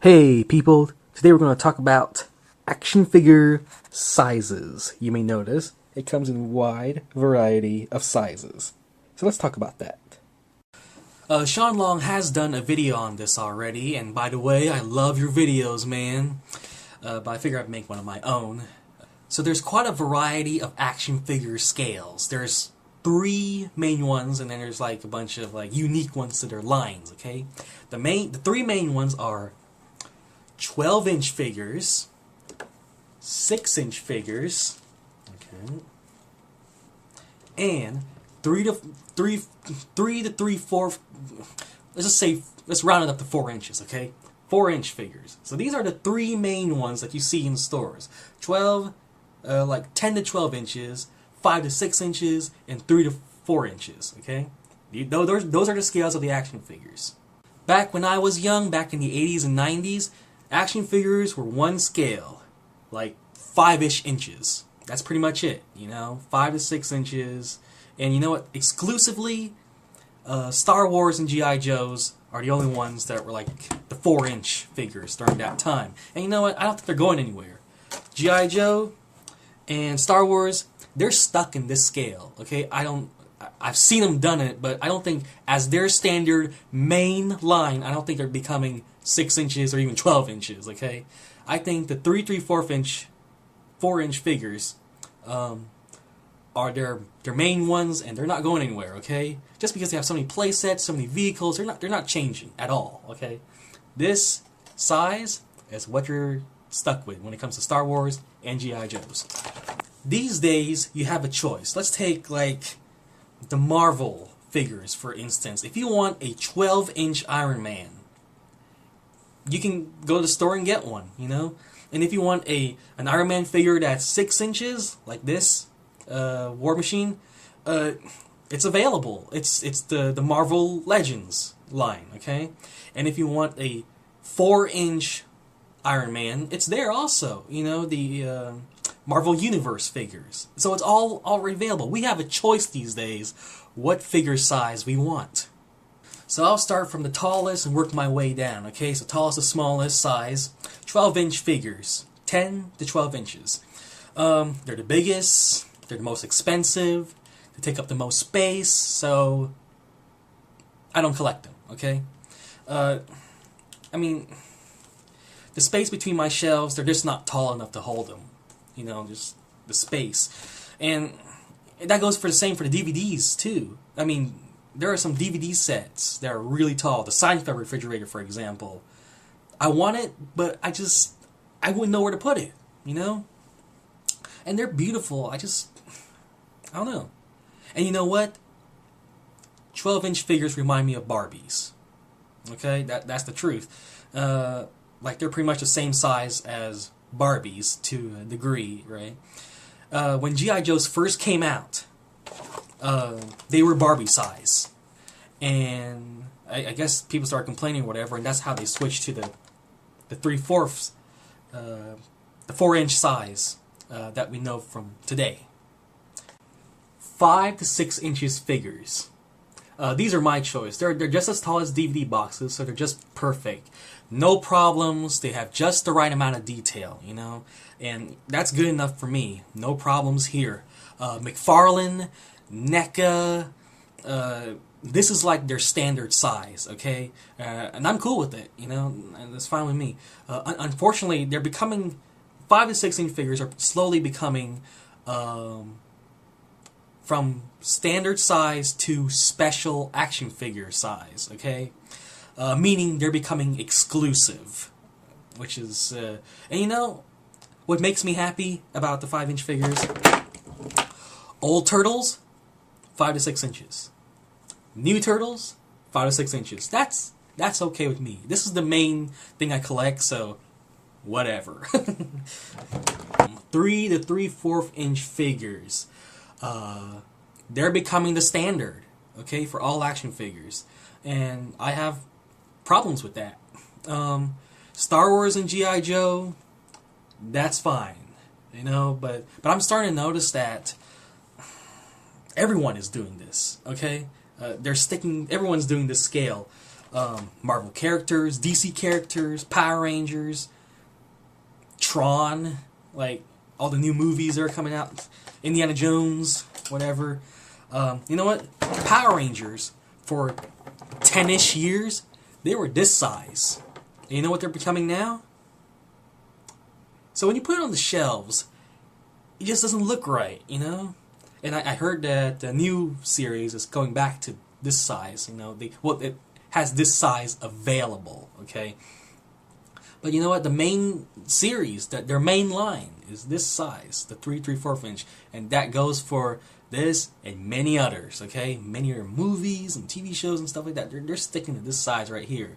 Hey people, today we're going to talk about action figure sizes. You may notice it comes in a wide variety of sizes. So let's talk about that. Sean Long has done a video on this already, and by the way, I love your videos, man. But I figure I'd make one of my own. So there's quite a variety of action figure scales. There's 3 main ones, and then there's like a bunch of like unique ones to their lines, okay? The 3 main ones are 12-inch figures, 6-inch figures, okay, and 3 to 3/4. Let's round it up to 4 inches, okay? 4-inch figures. So these are the 3 main ones that you see in stores. 10 to 12 inches, 5 to 6 inches, and 3 to 4 inches, okay? Those are the scales of the action figures. Back when I was young, back in the 80s and 90s, action figures were one scale, like 5-ish inches. That's pretty much it, 5 to 6 inches. And you know what? Exclusively, Star Wars and G.I. Joes are the only ones that were like the 4-inch figures during that time. And you know what? I don't think they're going anywhere. G.I. Joe and Star Wars, they're stuck in this scale, okay? I've seen them done it, but I don't think as their standard main line, I don't think they're becoming 6 inches or even 12 inches, okay? I think the 3/4 inch, 4-inch figures are their main ones, and they're not going anywhere, okay? Just because they have so many play sets, so many vehicles, they're not changing at all, okay? This size is what you're stuck with when it comes to Star Wars and G.I. Joes. These days, you have a choice. Let's take, like, the Marvel figures, for instance. If you want a 12-inch Iron Man, you can go to the store and get one, And if you want an Iron Man figure that's 6 inches, like this, War Machine, it's available. It's the Marvel Legends line, okay? And if you want a 4-inch Iron Man, it's there also, the Marvel Universe figures. So it's all already available. We have a choice these days what figure size we want. So I'll start from the tallest and work my way down, okay? So tallest to smallest size, 12-inch figures, 10 to 12 inches. They're the biggest, they're the most expensive, they take up the most space, so I don't collect them, okay? The space between my shelves, they're just not tall enough to hold them. Just the space. And that goes for the same for the DVDs, too. There are some DVD sets that are really tall. The Seinfeld refrigerator, for example. I want it, but I wouldn't know where to put it, And they're beautiful. I don't know. And you know what? 12-inch figures remind me of Barbies. Okay? That's the truth. They're pretty much the same size as Barbies to a degree, right? When G.I. Joes first came out, they were Barbie size. And I guess people started complaining or whatever, and that's how they switched to the 3/4, the 4-inch size that we know from today. 5 to 6 inches figures. These are my choice. They're just as tall as DVD boxes, so they're just perfect. No problems. They have just the right amount of detail, and that's good enough for me. No problems here. McFarland, NECA, this is like their standard size, okay? And I'm cool with it, and that's fine with me. Unfortunately, they're becoming 5 to 6 inch figures are slowly becoming from standard size to special action figure size, okay? Meaning they're becoming exclusive, which is, and what makes me happy about the 5-inch figures? Old Turtles, 5 to 6 inches. New Turtles, 5 to 6 inches. That's okay with me. This is the main thing I collect, so whatever. 3 to 3/4 inch figures. They're becoming the standard, okay, for all action figures. And I have problems with that. Star Wars and G.I. Joe, that's fine, but I'm starting to notice that everyone is doing this, okay? Everyone's doing this scale. Marvel characters, DC characters, Power Rangers, Tron, like all the new movies that are coming out, Indiana Jones, whatever. You know what? Power Rangers, for 10-ish years, they were this size. And you know what they're becoming now? So when you put it on the shelves, it just doesn't look right, you know? And I heard that the new series is going back to this size, you know? It has this size available, okay? But you know what? The main series, their main line is this size, the 3 3/4 inch, and that goes for this and many others, okay? Many other movies and TV shows and stuff like that. They're sticking to this size right here.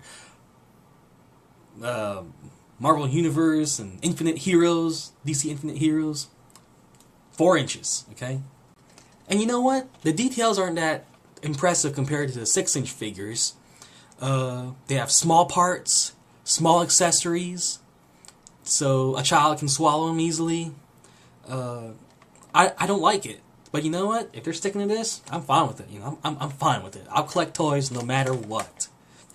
Marvel Universe and Infinite Heroes, DC Infinite Heroes, 4 inches, okay? And you know what? The details aren't that impressive compared to the 6-inch figures. They have small parts, small accessories, so a child can swallow them easily. I don't like it, but you know what? If they're sticking to this, I'm fine with it. You know, I'm fine with it. I'll collect toys no matter what.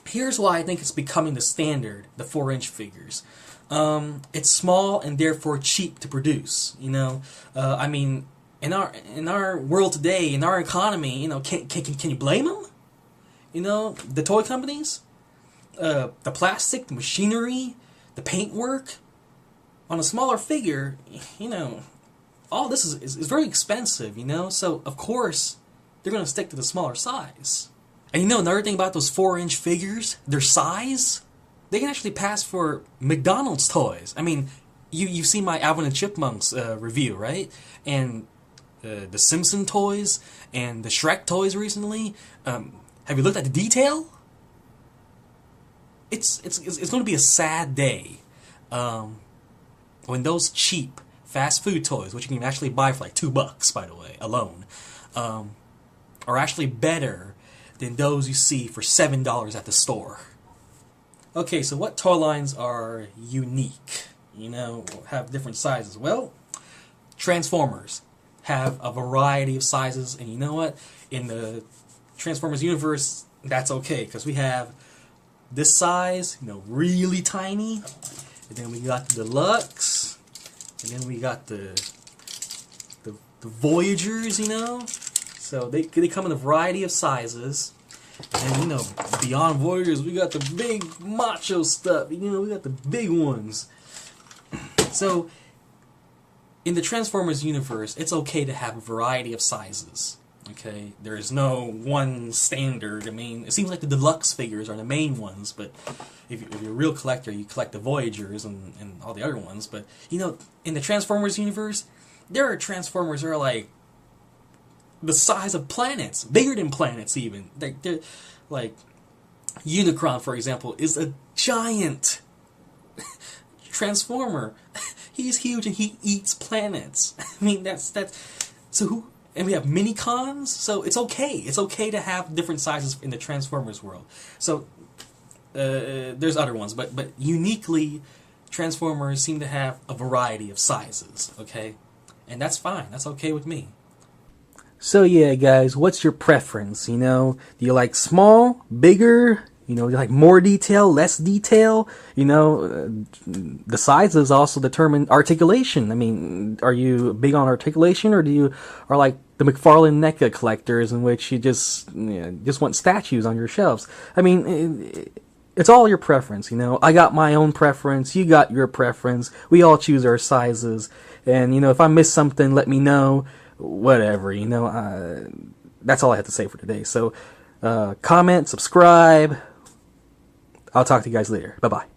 Here's why I think it's becoming the standard: the 4-inch figures. It's small and therefore cheap to produce. You know, I mean, in our world today, in our economy, you know, can you blame them? You know, the toy companies, the plastic, the machinery, the paintwork on a smaller figure. You know, all this is very expensive. You know, so of course they're going to stick to the smaller size. And you know, another thing about those 4-inch figures, their size, they can actually pass for McDonald's toys. I mean, you've seen my Alvin and Chipmunks review, right? And the Simpson toys and the Shrek toys recently. Have you looked at the detail? It's going to be a sad day when those cheap fast food toys, which you can actually buy for like $2, by the way, alone, are actually better than those you see for $7 at the store. Okay, so what toy lines are unique? You know, have different sizes. Well, Transformers have a variety of sizes, and you know what? In the Transformers universe, that's okay, because we have this size, you know, really tiny, and then we got the Deluxe, and then we got the Voyagers, you know? So they come in a variety of sizes. And, you know, beyond Voyagers, we got the big macho stuff. You know, we got the big ones. So, in the Transformers universe, it's okay to have a variety of sizes. Okay? There is no one standard. I mean, it seems like the Deluxe figures are the main ones, but if you're a real collector, you collect the Voyagers and all the other ones. But, you know, in the Transformers universe, there are Transformers that are like the size of planets, bigger than planets even. They're like Unicron, for example, is a giant Transformer. He's huge and he eats planets. I mean, that's so who. And we have mini-cons, so it's okay. It's okay to have different sizes in the Transformers world. So there's other ones, but uniquely, Transformers seem to have a variety of sizes. Okay, and that's fine. That's okay with me. So yeah, guys, what's your preference? You know, do you like small, bigger? You know, do you like more detail, less detail? You know, the sizes also determine articulation. I mean, are you big on articulation, or do you are like the McFarland NECA collectors, in which you just want statues on your shelves? I mean, it's all your preference. You know, I got my own preference. You got your preference. We all choose our sizes, and you know, if I miss something, let me know. Whatever, you know, that's all I have to say for today. So, comment, subscribe. I'll talk to you guys later. Bye-bye.